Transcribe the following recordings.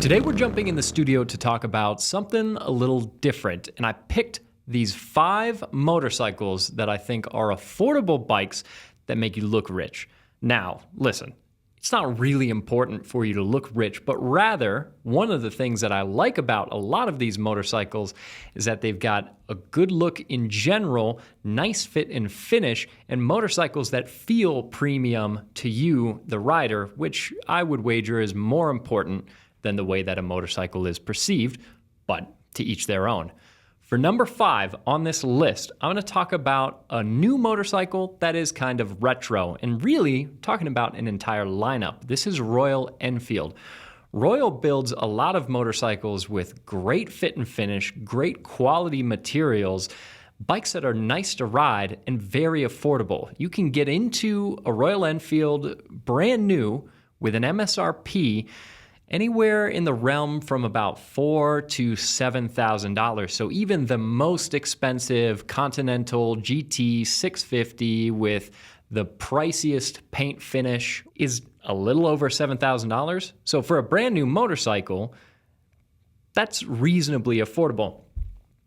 Today we're jumping in the studio to talk about something a little different, and I picked these 5 motorcycles that I think are affordable bikes that make you look rich. Now, listen, it's not really important for you to look rich, but rather, one of the things that I like about a lot of these motorcycles is that they've got a good look in general, nice fit and finish, and motorcycles that feel premium to you, the rider, which I would wager is more important than the way that a motorcycle is perceived, but to each their own. For number 5 on this list, I'm going to talk about a new motorcycle that is kind of retro, and really talking about an entire lineup. This is Royal Enfield. Royal builds a lot of motorcycles with great fit and finish, great quality materials, bikes that are nice to ride and very affordable. You can get into a Royal Enfield brand new with an MSRP anywhere in the realm from about $4,000 to $7,000. So even the most expensive Continental GT 650 with the priciest paint finish is a little over $7,000. So for a brand new motorcycle, that's reasonably affordable.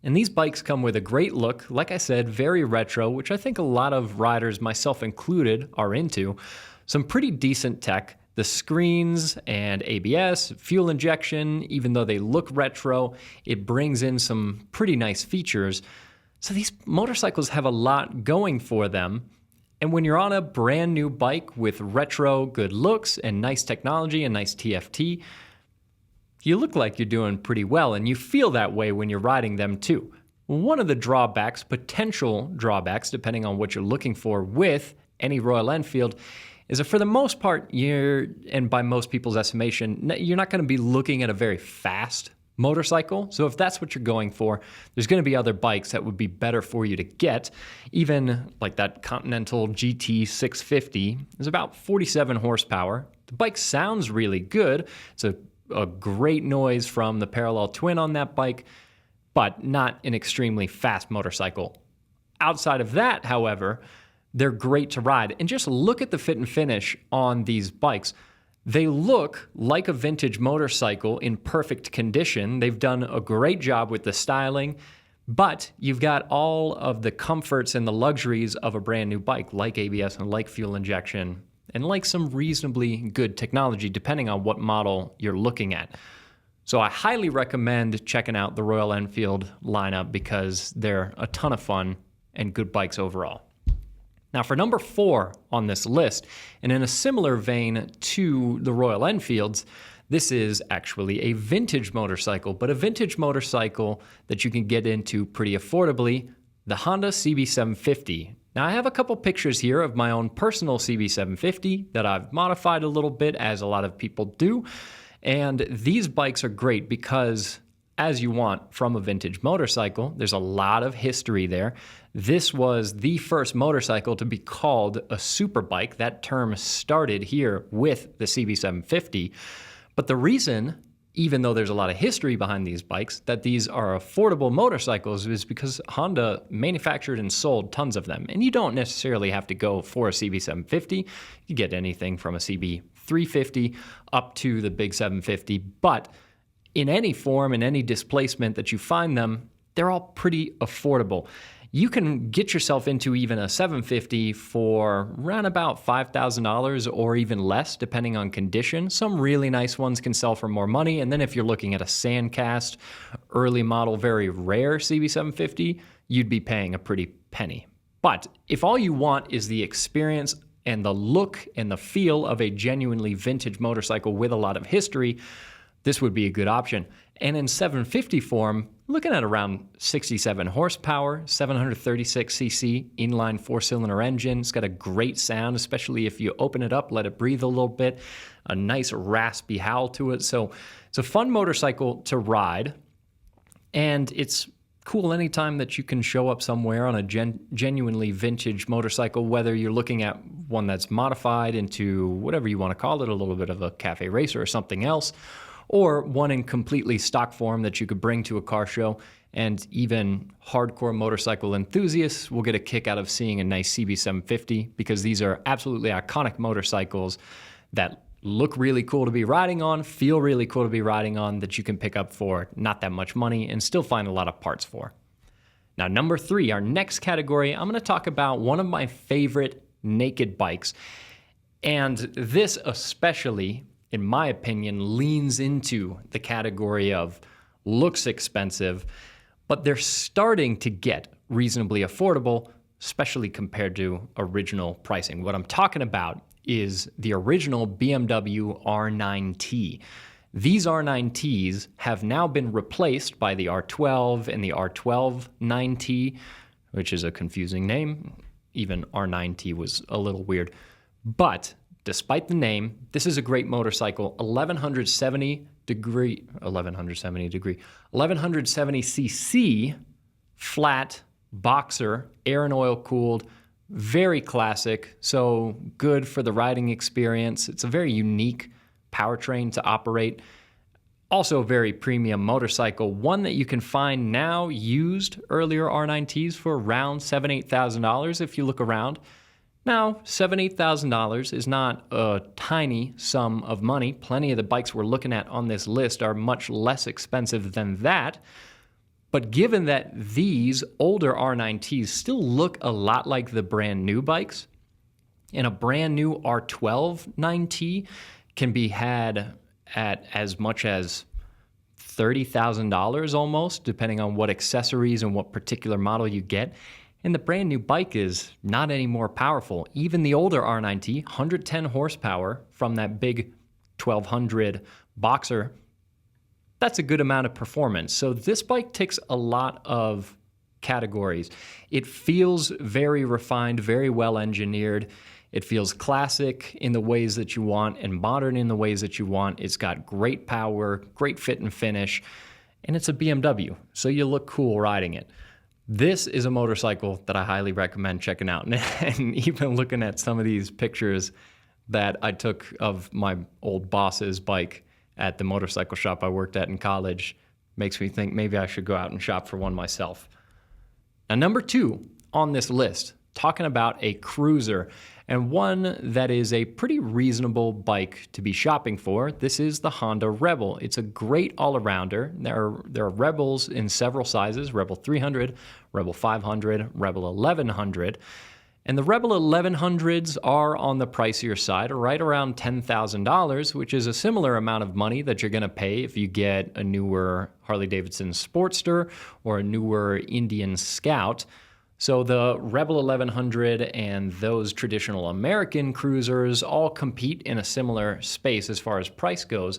And these bikes come with a great look, like I said, very retro, which I think a lot of riders, myself included, are into. Some pretty decent tech. The screens and ABS, fuel injection, even though they look retro, it brings in some pretty nice features. So these motorcycles have a lot going for them. And when you're on a brand new bike with retro good looks and nice technology and nice TFT, you look like you're doing pretty well, and you feel that way when you're riding them too. One of the drawbacks, potential drawbacks, depending on what you're looking for with any Royal Enfield, is that for the most part, and by most people's estimation, you're not going to be looking at a very fast motorcycle. So if that's what you're going for, there's going to be other bikes that would be better for you to get. Even like that Continental GT 650 is about 47 horsepower. The bike sounds really good. It's a great noise from the parallel twin on that bike, but not an extremely fast motorcycle. Outside of that, however, they're great to ride. And just look at the fit and finish on these bikes. They look like a vintage motorcycle in perfect condition. They've done a great job with the styling, but you've got all of the comforts and the luxuries of a brand new bike, like ABS and like fuel injection, and like some reasonably good technology, depending on what model you're looking at. So I highly recommend checking out the Royal Enfield lineup because they're a ton of fun and good bikes overall. Now for number 4 on this list, and in a similar vein to the Royal Enfields, this is actually a vintage motorcycle, but a vintage motorcycle that you can get into pretty affordably, the Honda CB750. Now I have a couple pictures here of my own personal CB750 that I've modified a little bit, as a lot of people do, and these bikes are great because, as you want from a vintage motorcycle, there's a lot of history there. This was the first motorcycle to be called a superbike. That term started here with the CB750. But the reason, even though there's a lot of history behind these bikes, that these are affordable motorcycles is because Honda manufactured and sold tons of them. And you don't necessarily have to go for a CB750. You get anything from a CB350 up to the big 750. But in any form, in any displacement that you find them, they're all pretty affordable. You can get yourself into even a 750 for around about $5,000 or even less, depending on condition. Some really nice ones can sell for more money. And then if you're looking at a Sandcast, early model, very rare CB750, you'd be paying a pretty penny. But if all you want is the experience and the look and the feel of a genuinely vintage motorcycle with a lot of history, this would be a good option. And in 750 form, looking at around 67 horsepower, 736cc inline 4-cylinder engine. It's got a great sound, especially if you open it up, let it breathe a little bit. A nice raspy howl to it. So it's a fun motorcycle to ride. And it's cool anytime that you can show up somewhere on a genuinely vintage motorcycle, whether you're looking at one that's modified into whatever you want to call it, a little bit of a cafe racer or something else, or one in completely stock form that you could bring to a car show. And even hardcore motorcycle enthusiasts will get a kick out of seeing a nice CB750 because these are absolutely iconic motorcycles that look really cool to be riding on, feel really cool to be riding on, that you can pick up for not that much money and still find a lot of parts for. Now, number 3, our next category, I'm going to talk about one of my favorite naked bikes. And this especially, in my opinion, leans into the category of looks expensive, but they're starting to get reasonably affordable, especially compared to original pricing. What I'm talking about is the original BMW R9T. These R9Ts have now been replaced by the R12 and the R12 9T, which is a confusing name. Even R9T was a little weird. But despite the name, this is a great motorcycle. 1170cc, flat, boxer, air and oil cooled, very classic, so good for the riding experience. It's a very unique powertrain to operate. Also a very premium motorcycle, one that you can find now used earlier R9Ts for around $7,000, $8,000 if you look around. Now, $7,000, $8,000 is not a tiny sum of money. Plenty of the bikes we're looking at on this list are much less expensive than that. But given that these older R9Ts still look a lot like the brand new bikes, and a brand new R12 9T can be had at as much as $30,000 almost, depending on what accessories and what particular model you get. And the brand new bike is not any more powerful. Even the older R9T, 110 horsepower from that big 1200 boxer, that's a good amount of performance. So this bike ticks a lot of categories. It feels very refined, very well engineered. It feels classic in the ways that you want and modern in the ways that you want. It's got great power, great fit and finish, and it's a BMW, so you look cool riding it. This is a motorcycle that I highly recommend checking out. And even looking at some of these pictures that I took of my old boss's bike at the motorcycle shop I worked at in college makes me think maybe I should go out and shop for one myself. Now, number 2 on this list, talking about a cruiser, and one that is a pretty reasonable bike to be shopping for. This is the Honda Rebel. It's a great all-arounder. There are Rebels in several sizes, Rebel 300, Rebel 500, Rebel 1100. And the Rebel 1100s are on the pricier side, right around $10,000, which is a similar amount of money that you're going to pay if you get a newer Harley-Davidson Sportster or a newer Indian Scout. So the Rebel 1100 and those traditional American cruisers all compete in a similar space as far as price goes.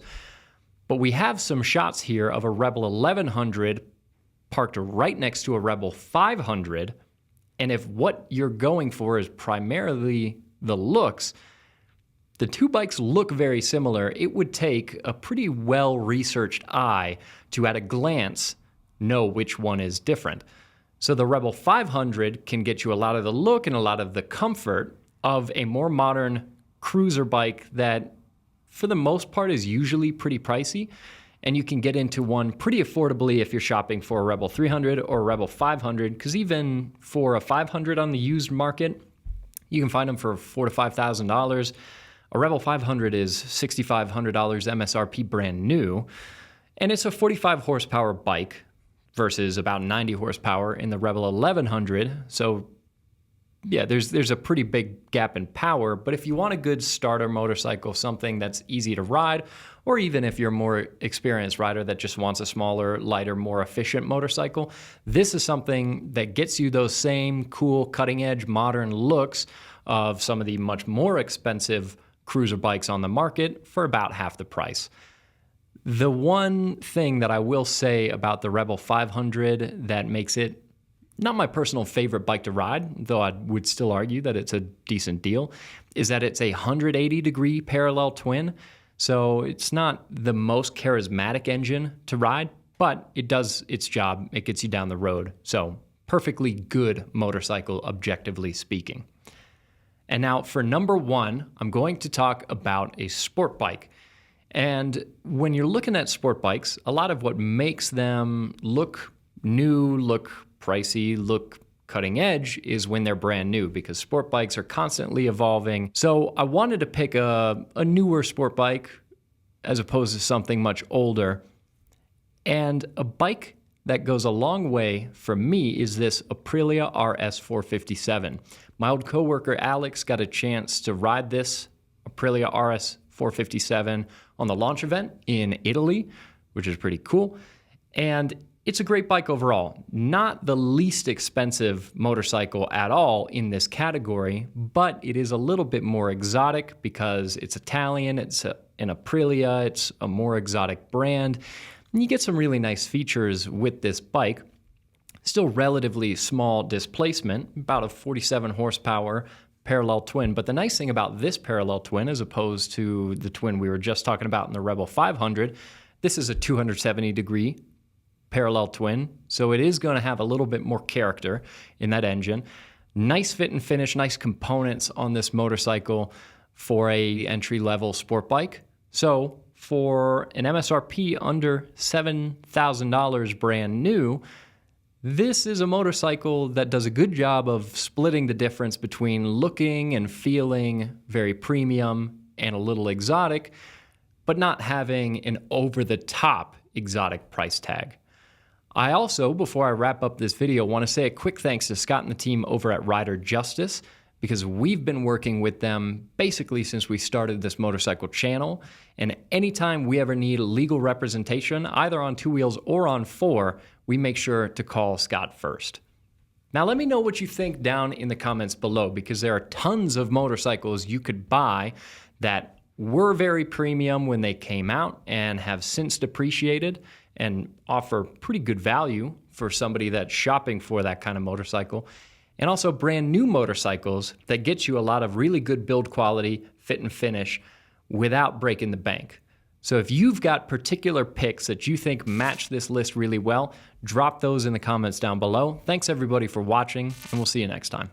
But we have some shots here of a Rebel 1100 parked right next to a Rebel 500. And if what you're going for is primarily the looks, the two bikes look very similar. It would take a pretty well-researched eye to, at a glance, know which one is different. So the Rebel 500 can get you a lot of the look and a lot of the comfort of a more modern cruiser bike that, for the most part, is usually pretty pricey. And you can get into one pretty affordably if you're shopping for a Rebel 300 or a Rebel 500, because even for a 500 on the used market, you can find them for $4,000 to $5,000. A Rebel 500 is $6,500 MSRP brand new, and it's a 45 horsepower bike versus about 90 horsepower in the Rebel 1100. So yeah, there's a pretty big gap in power, but if you want a good starter motorcycle, something that's easy to ride, or even if you're a more experienced rider that just wants a smaller, lighter, more efficient motorcycle, this is something that gets you those same cool, cutting-edge, modern looks of some of the much more expensive cruiser bikes on the market for about half the price. The one thing that I will say about the Rebel 500 that makes it not my personal favorite bike to ride, though I would still argue that it's a decent deal, is that it's a 180-degree parallel twin. So it's not the most charismatic engine to ride, but it does its job. It gets you down the road. So perfectly good motorcycle, objectively speaking. And now for number 1, I'm going to talk about a sport bike. And when you're looking at sport bikes, a lot of what makes them look new, look pricey, look cutting edge is when they're brand new, because sport bikes are constantly evolving. So I wanted to pick a newer sport bike as opposed to something much older. And a bike that goes a long way for me is this Aprilia RS457. My old coworker Alex got a chance to ride this Aprilia RS457 on the launch event in Italy, which is pretty cool. And it's a great bike overall. Not the least expensive motorcycle at all in this category, but it is a little bit more exotic because it's Italian, it's an Aprilia, it's a more exotic brand. And you get some really nice features with this bike. Still relatively small displacement, about a 47 horsepower parallel twin. But the nice thing about this parallel twin, as opposed to the twin we were just talking about in the Rebel 500, this is a 270-degree parallel twin. So it is going to have a little bit more character in that engine. Nice fit and finish, nice components on this motorcycle for a entry-level sport bike. So for an MSRP under $7,000 brand new, this is a motorcycle that does a good job of splitting the difference between looking and feeling very premium and a little exotic, but not having an over-the-top exotic price tag. I also, before I wrap up this video, want to say a quick thanks to Scott and the team over at Rider Justice, because we've been working with them basically since we started this motorcycle channel. And anytime we ever need legal representation, either on two wheels or on four, we make sure to call Scott first. Now let me know what you think down in the comments below, because there are tons of motorcycles you could buy that were very premium when they came out and have since depreciated and offer pretty good value for somebody that's shopping for that kind of motorcycle. And also brand new motorcycles that get you a lot of really good build quality, fit and finish without breaking the bank. So if you've got particular picks that you think match this list really well, drop those in the comments down below. Thanks everybody for watching, and we'll see you next time.